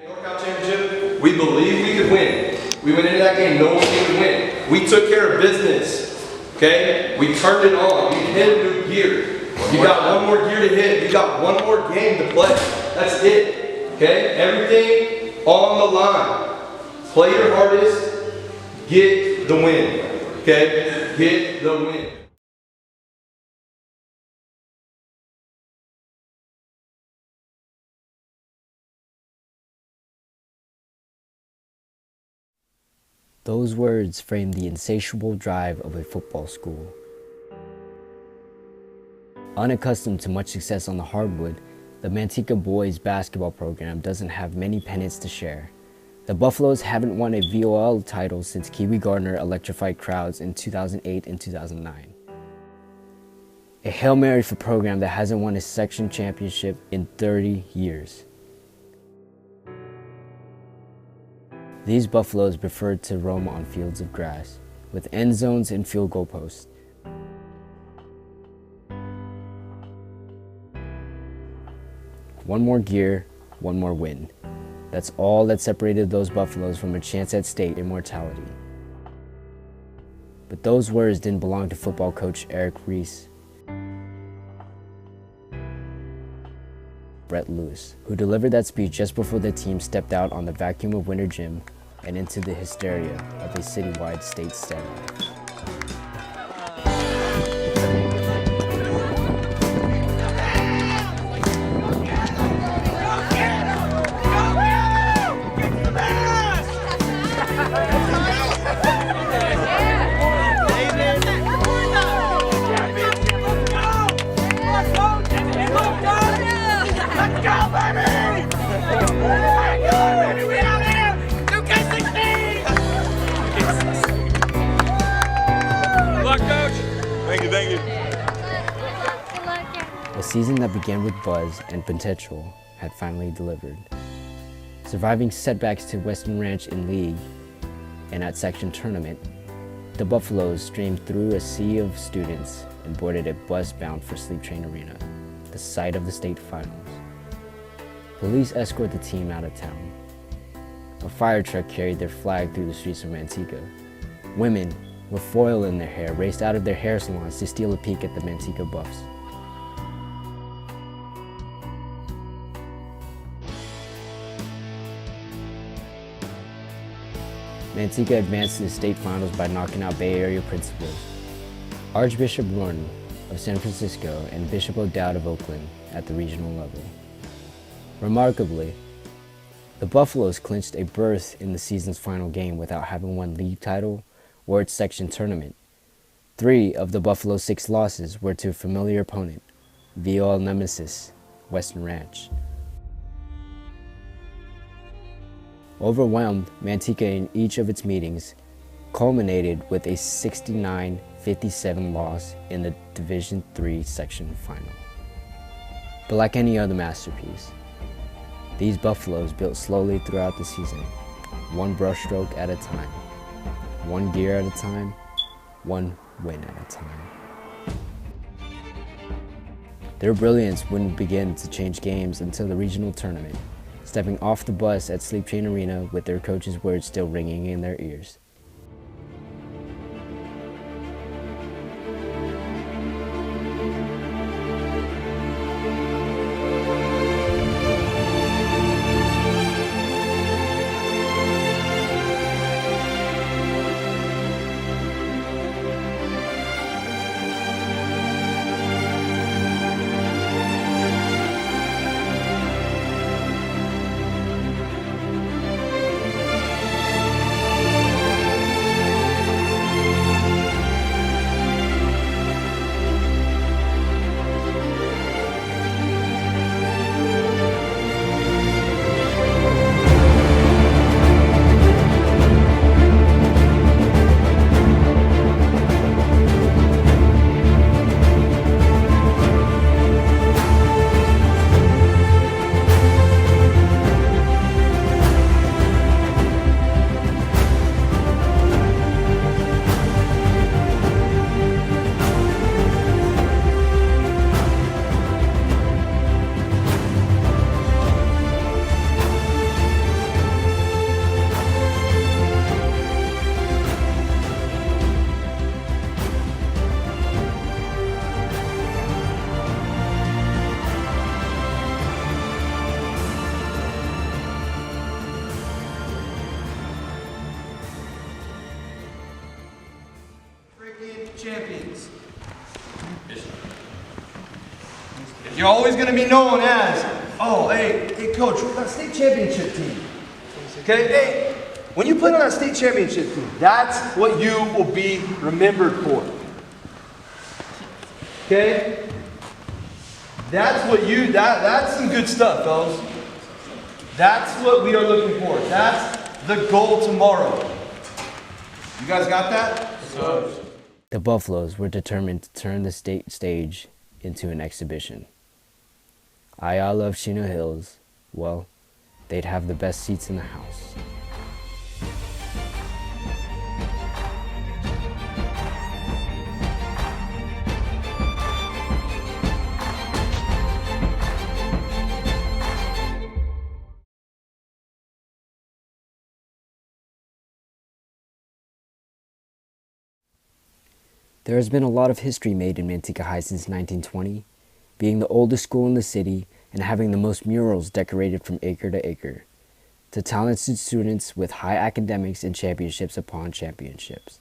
NorCal Championship, we believed we could win. We went into that game knowing we could win. We took care of business, okay? We turned it on. We hit a new gear. You got one more gear to hit. You got one more game to play. That's it, okay? Everything on the line. Play your hardest. Get the win, okay? Get the win. Those words frame the insatiable drive of a football school. Unaccustomed to much success on the hardwood, the Manteca boys basketball program doesn't have many pennants to share. The Buffaloes haven't won a VOL title since Kiwi Gardner electrified crowds in 2008 and 2009. A Hail Mary for a program that hasn't won a section championship in 30 years. These Buffaloes preferred to roam on fields of grass, with end zones and field goal posts. One more gear, one more win. That's all that separated those Buffaloes from a chance at state immortality. But those words didn't belong to football coach Eric Reese. Brett Lewis, who delivered that speech just before the team stepped out on the vacuum of Winter Gym and into the hysteria of a citywide state standoff. Thank you. A season that began with buzz and potential had finally delivered. Surviving setbacks to Western Ranch in league and at section tournament, the Buffaloes streamed through a sea of students and boarded a bus bound for Sleep Train Arena, the site of the state finals. Police escorted the team out of town. A fire truck carried their flag through the streets of Manteca. Women with foil in their hair raced out of their hair salons to steal a peek at the Manteca Buffs. Manteca advanced to the state finals by knocking out Bay Area principals Archbishop Gordon of San Francisco and Bishop O'Dowd of Oakland at the regional level. Remarkably, the Buffaloes clinched a berth in the season's final game without having won league title or its section tournament. 3 of the Buffalo's 6 losses were to a familiar opponent, VOL nemesis, Western Ranch. Overwhelmed, Manteca in each of its meetings culminated with a 69-57 loss in the Division III section final. But like any other masterpiece, these Buffaloes built slowly throughout the season, one brushstroke at a time, one gear at a time, one win at a time. Their brilliance wouldn't begin to change games until the regional tournament, stepping off the bus at Sleep Train Arena with their coach's words still ringing in their ears. champions. You're always going to be known as, oh, hey, coach, we're that state championship team. Okay, hey, when you play on that state championship team, that's what you will be remembered for. Okay? That's what that's some good stuff, fellas. That's what we are looking for. That's the goal tomorrow. You guys got that? The Buffaloes were determined to turn the state stage into an exhibition. I love Chino Hills. Well, they'd have the best seats in the house. There has been a lot of history made in Manteca High since 1920, being the oldest school in the city and having the most murals decorated from acre to acre, to talented students with high academics and championships upon championships.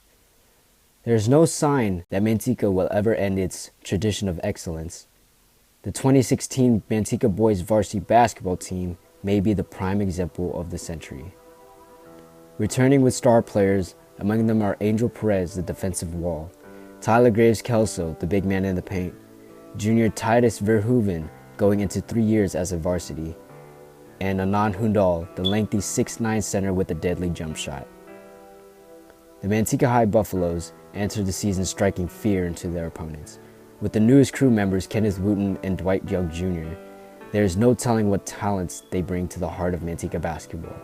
There is no sign that Manteca will ever end its tradition of excellence. The 2016 Manteca boys varsity basketball team may be the prime example of the century. Returning with star players, among them are Angel Perez, the defensive wall, Tyler Graves-Kelso, the big man in the paint, junior Titus Verhoeven, going into 3 years as a varsity, and Anand Hundal, the lengthy 6'9" center with a deadly jump shot. The Manteca High Buffaloes entered the season striking fear into their opponents. With the newest crew members Kenneth Wooten and Dwight Young Jr., there is no telling what talents they bring to the heart of Manteca basketball.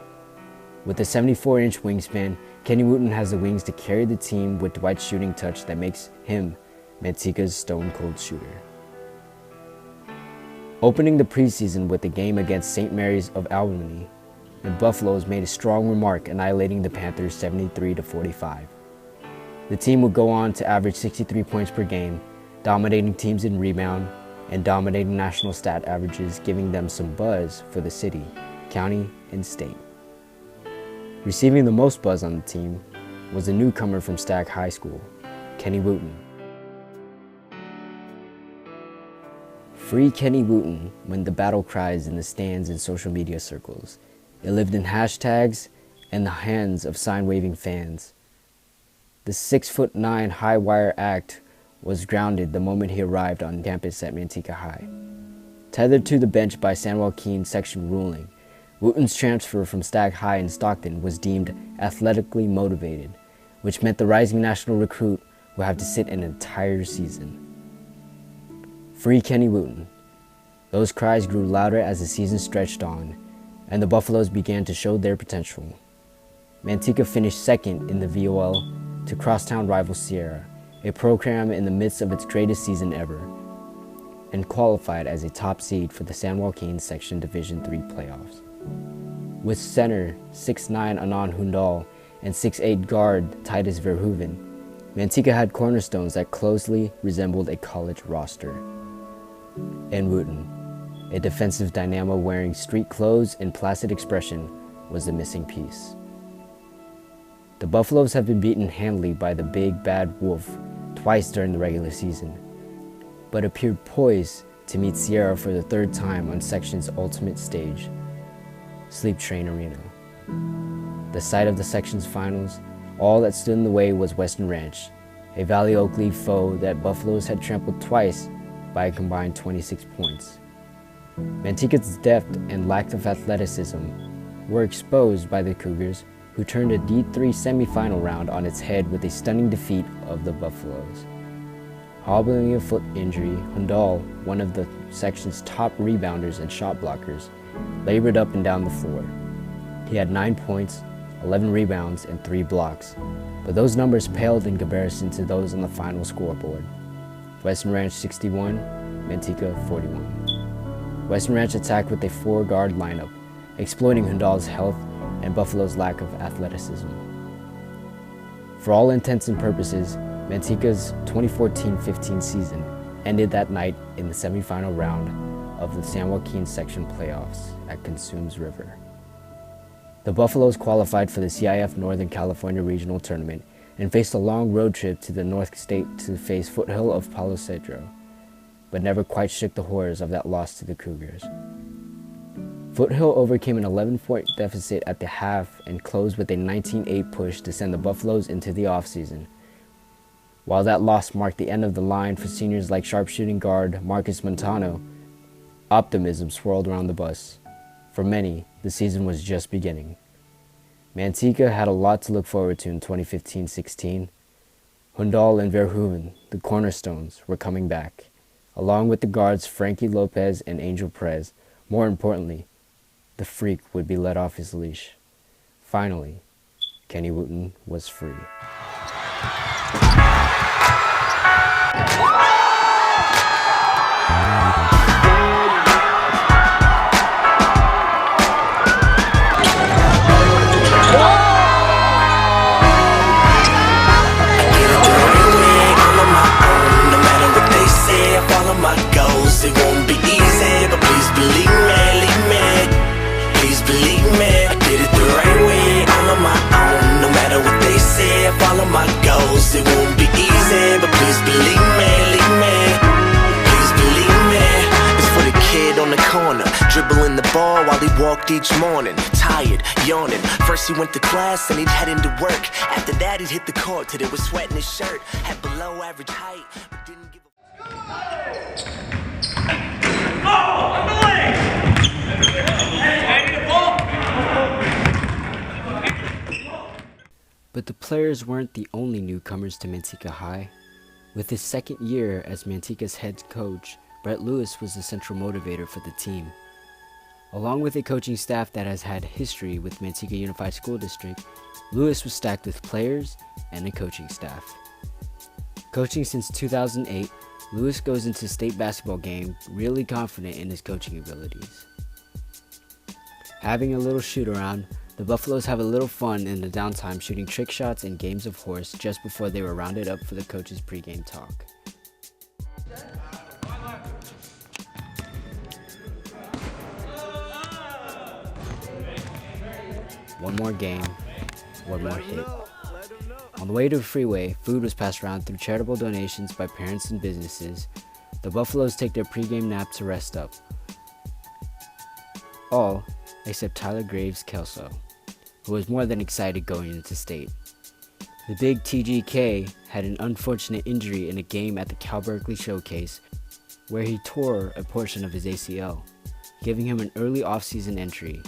With a 74-inch wingspan, Kenny Wooten has the wings to carry the team with Dwight's shooting touch that makes him Manteca's stone-cold shooter. Opening the preseason with a game against St. Mary's of Albany, the Buffaloes made a strong remark, annihilating the Panthers 73-45. The team would go on to average 63 points per game, dominating teams in rebound and dominating national stat averages, giving them some buzz for the city, county, and state. Receiving the most buzz on the team was a newcomer from Stagg High School, Kenny Wooten. Free Kenny Wooten went the battle cries in the stands and social media circles. It lived in hashtags and the hands of sign-waving fans. The 6'9" high wire act was grounded the moment he arrived on campus at Manteca High. Tethered to the bench by San Joaquin section ruling, Wooten's transfer from Stagg High in Stockton was deemed athletically motivated, which meant the rising national recruit would have to sit an entire season. Free Kenny Wooten. Those cries grew louder as the season stretched on, and the Buffaloes began to show their potential. Manteca finished second in the VOL to crosstown rival Sierra, a program in the midst of its greatest season ever, and qualified as a top seed for the San Joaquin Section Division III playoffs. With center 6'9" Anand Hundal and 6'8" guard Titus Verhoeven, Manteca had cornerstones that closely resembled a college roster. And Wooten, a defensive dynamo wearing street clothes and placid expression, was the missing piece. The Buffaloes have been beaten handily by the big bad wolf twice during the regular season, but appeared poised to meet Sierra for the third time on Section's ultimate stage, Sleep Train Arena. The site of the Section's finals, all that stood in the way was Western Ranch, a Valley Oak League foe that Buffaloes had trampled twice by a combined 26 points. Manteca's depth and lack of athleticism were exposed by the Cougars, who turned a D3 semifinal round on its head with a stunning defeat of the Buffaloes. Hobbling a foot injury, Hundal, one of the section's top rebounders and shot blockers, labored up and down the floor. He had 9 points, 11 rebounds, and 3 blocks, but those numbers paled in comparison to those on the final scoreboard. Western Ranch 61, Manteca 41. Western Ranch attacked with a 4-guard lineup, exploiting Hundal's health and Buffalo's lack of athleticism. For all intents and purposes, Manteca's 2014-15 season ended that night in the semifinal round of the San Joaquin Section playoffs at Consumes River. The Buffaloes qualified for the CIF Northern California Regional Tournament and faced a long road trip to the North State to face Foothill of Palo Cedro, but never quite shook the horrors of that loss to the Cougars. Foothill overcame an 11-point deficit at the half and closed with a 19-8 push to send the Buffaloes into the offseason. While that loss marked the end of the line for seniors like sharpshooting guard Marcus Montano, optimism swirled around the bus. For many, the season was just beginning. Manteca had a lot to look forward to in 2015-16. Hundal and Verhoeven, the cornerstones, were coming back, along with the guards Frankie Lopez and Angel Perez. More importantly, the freak would be let off his leash. Finally, Kenny Wooten was free. It won't be easy, but please believe me, please believe me. I did it the right way, all on my own. No matter what they say, I follow my goals. It won't be easy, but please believe me, please believe me. It's for the kid on the corner, dribbling the ball while he walked each morning. Tired, yawning. First he went to class and he'd head into work. After that he'd hit the court till it was sweat in his shirt. Had below average height, but didn't give a... But the players weren't the only newcomers to Manteca High. With his second year as Manteca's head coach, Brett Lewis was the central motivator for the team. Along with a coaching staff that has had history with Manteca Unified School District, Lewis was stacked with players and a coaching staff. Coaching since 2008, Lewis goes into state basketball game really confident in his coaching abilities. Having a little shoot around, the Buffaloes have a little fun in the downtime shooting trick shots and games of horse just before they were rounded up for the coach's pregame talk. One more game, one more hit. On the way to the freeway, food was passed around through charitable donations by parents and businesses. The Buffaloes take their pregame nap to rest up. All except Tyler Graves Kelso, who was more than excited going into state. The big TGK had an unfortunate injury in a game at the Cal Berkeley Showcase where he tore a portion of his ACL, giving him an early off-season entry.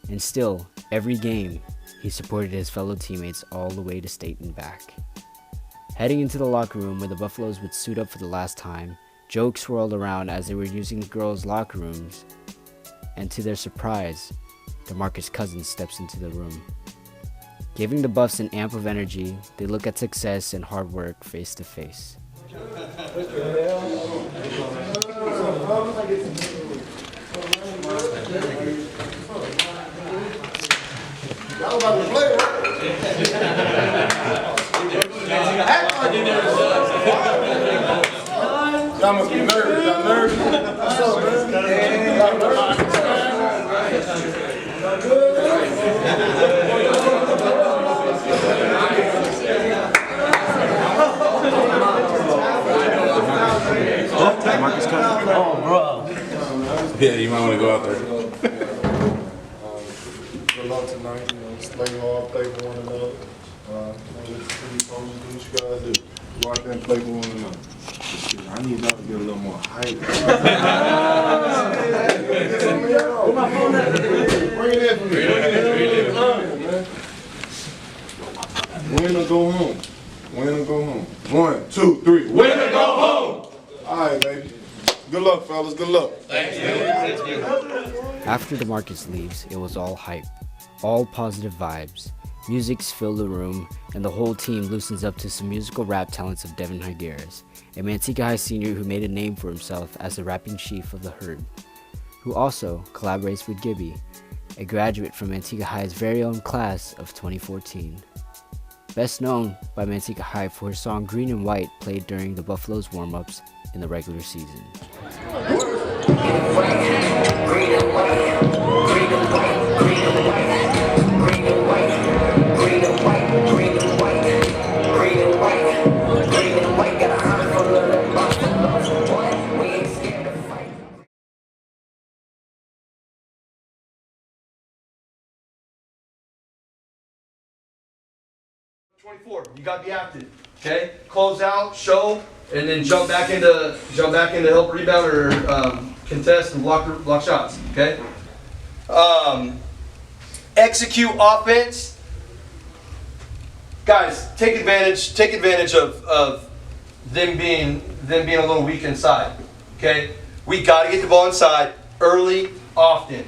And still, every game, he supported his fellow teammates all the way to state and back. Heading into the locker room where the Buffaloes would suit up for the last time, jokes swirled around as they were using the girls' locker rooms, and to their surprise, DeMarcus Cousins steps into the room. Giving the Buffs an amp of energy, they look at success and hard work face to face. Y'all about to play, right? Y'all must be nervous. Y'all nervous? What's up, man? Y'all nervous? Y'all good? Marcus Cousins. Oh, bro. Yeah, you might want to go out there. Good luck tonight. Play hard, play for one another. Do what you gotta do. Go out there and play for one another. I need y'all to get a little more hype. Where my phone at? Bring it in for me. Win or go home. Win or go home. 1, 2, 3. Win or go home. All right, baby. Good luck, fellas. Good luck. Thank you. After DeMarcus leaves, it was all hype, all positive vibes. Musics fill the room, and the whole team loosens up to some musical rap talents of Devin Higueras, a Manteca High senior who made a name for himself as the rapping chief of the herd, who also collaborates with Gibby, a graduate from Manteca High's very own class of 2014. Best known by Manteca High for her song Green and White played during the Buffaloes warm-ups in the regular season. 24. You got to be active. Okay. Close out, show, and then jump back into help rebound or contest and block shots. Okay. Execute offense. Guys, take advantage of them being a little weak inside. Okay. We got to get the ball inside early, often.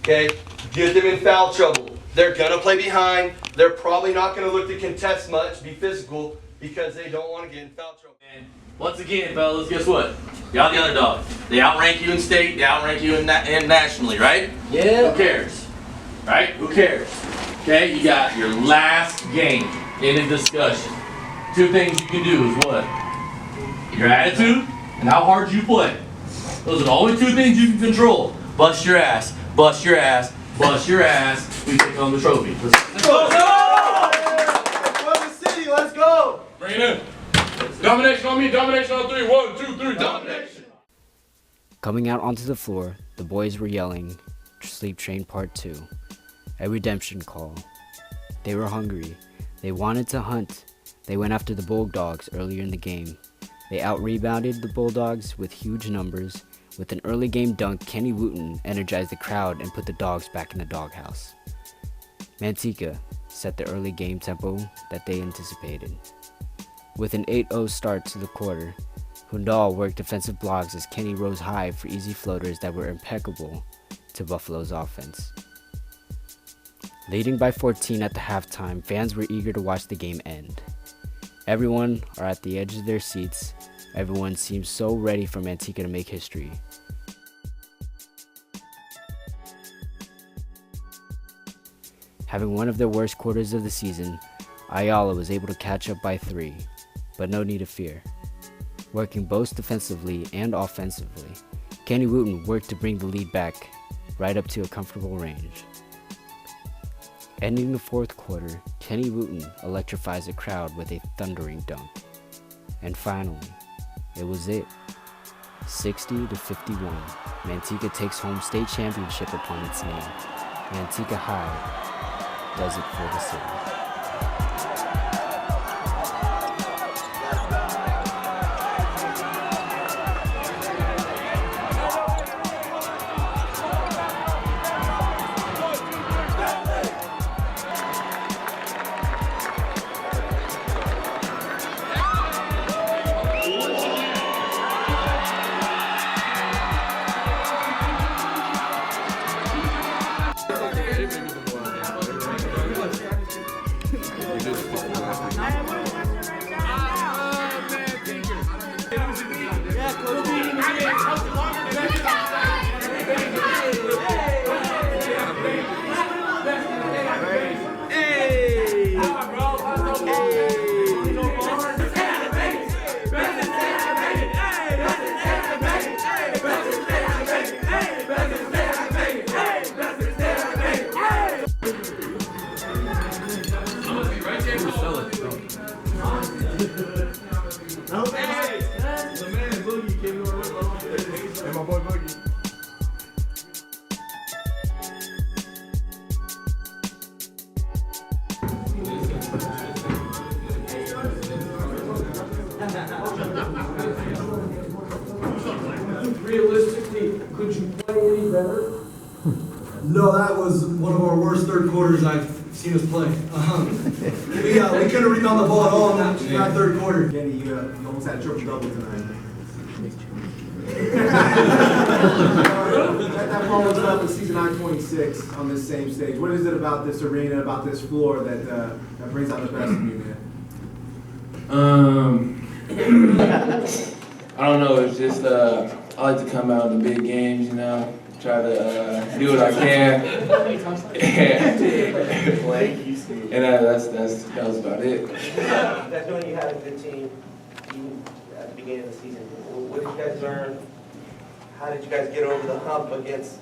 Okay. Get them in foul trouble. They're going to play behind. They're probably not going to look to contest much, be physical, because they don't want to get in foul trouble. And once again, fellas, guess what? Y'all the underdog. They outrank you in state, they outrank you in nationally, right? Yeah. Who cares? Right? Who cares? Okay, you got your last game in a discussion. Two things you can do is what? Your attitude and how hard you play. Those are the only two things you can control. Bust your ass, bust your ass, bust your ass. We take home the trophy. Let's go! City, let's go! Bring it in. Domination on me, domination on 3. 1, 2, 3, domination. Coming out onto the floor, the boys were yelling, Sleep Train Part 2, a redemption call. They were hungry. They wanted to hunt. They went after the Bulldogs earlier in the game. They out-rebounded the Bulldogs with huge numbers. With an early game dunk, Kenny Wooten energized the crowd and put the Dogs back in the doghouse. Manteca set the early game tempo that they anticipated. With an 8-0 start to the quarter, Hundal worked defensive blocks as Kenny rose high for easy floaters that were impeccable to Buffalo's offense. Leading by 14 at the halftime, fans were eager to watch the game end. Everyone are at the edge of their seats. Everyone seems so ready for Manteca to make history. Having one of their worst quarters of the season, Ayala was able to catch up by 3, but no need to fear. Working both defensively and offensively, Kenny Wooten worked to bring the lead back right up to a comfortable range. Ending the fourth quarter, Kenny Wooten electrifies the crowd with a thundering dunk. And finally, it was it. 60-51, Manteca takes home state championship upon its name. Manteca High does it for the city. Realistically, could you play any better? No, that was one of our worst third quarters I've seen us play. We couldn't rebound the ball at all in that third quarter. Kenny, you almost had a triple-double tonight. That ball was up in season 926 on this same stage. What is it about this arena, about this floor that brings out the best in you, man? I don't know, it's just, I like to come out in the big games, you know, try to do what I can. And that was about it. That's when you had a good team even at the beginning of the season. What did you guys learn? How did you guys get over the hump against,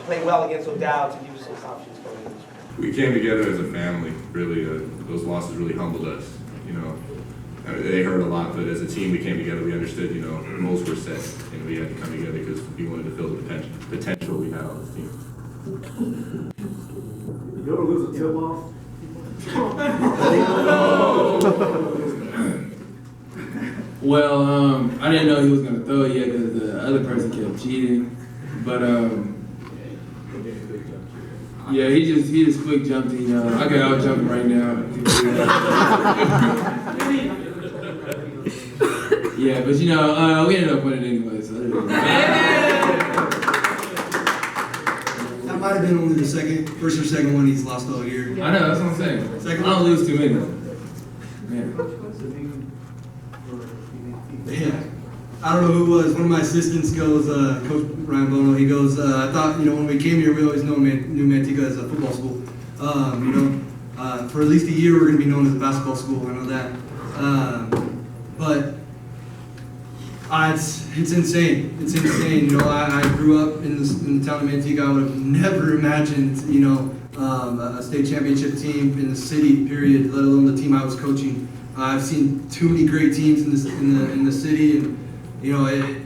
playing well against O'Dowd to give you some options going into this year? We came together as a family, really. Those losses really humbled us, They hurt a lot, but as a team we came together, we understood, goals were set, and we had to come together because we wanted to fill the potential we had on this team. You ever lose a tip-off? Well, I didn't know he was gonna throw it yet because the other person kept cheating. But yeah, he just quick jumped. I got out jumping right now. Yeah, but we ended up winning anyway. So That might have been only the first or second one he's lost all year. I know, that's what I'm saying. Second I don't one? lose too many. Yeah. I don't know who it was. One of my assistants goes, Coach Ryan Bono, he goes, I thought, when we came here, we always knew Manteca as a football school. For at least a year, we're going to be known as a basketball school. I know that. But it's insane. It's insane. I grew up in the town of Manteca. I would have never imagined, a state championship team in the city, period, let alone the team I was coaching. I've seen too many great teams in the city, and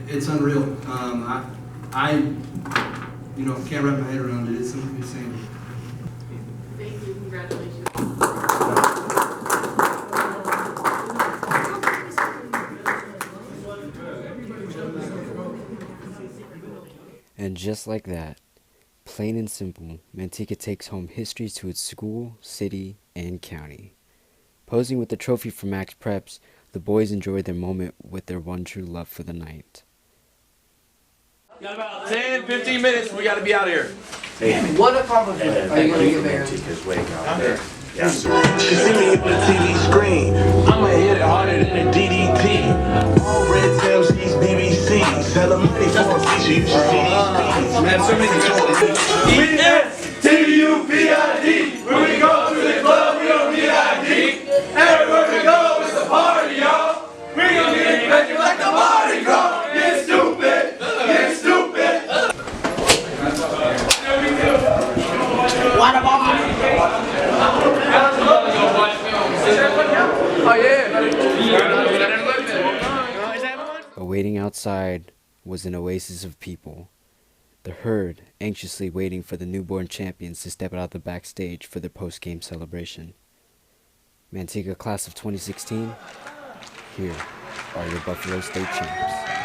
it's unreal. I can't wrap my head around it. It's insane. Thank you. Congratulations. And just like that, plain and simple, Manteca takes home history to its school, city, and county. Posing with the trophy for Max Preps, the boys enjoyed their moment with their one true love for the night. Got about 10, 15 minutes. We got to be out of here. What accomplishment are you going to get there? You see me on the TV screen, I'ma hit it harder than a DDT. All red Tim's, these BBC. Sell them money for a feature, you should see these Man, so many people. E-S-T-U-P-I-D. When we go to the club, we don't need ID. Everywhere we go, it's a party, y'all. We gon' get crazy like the Mardi Gras. Get stupid, get stupid. What about Awaiting outside was an oasis of people. The herd anxiously waiting for the newborn champions to step out the backstage for their post-game celebration. Manteca class of 2016, here are your Buffalo State champs.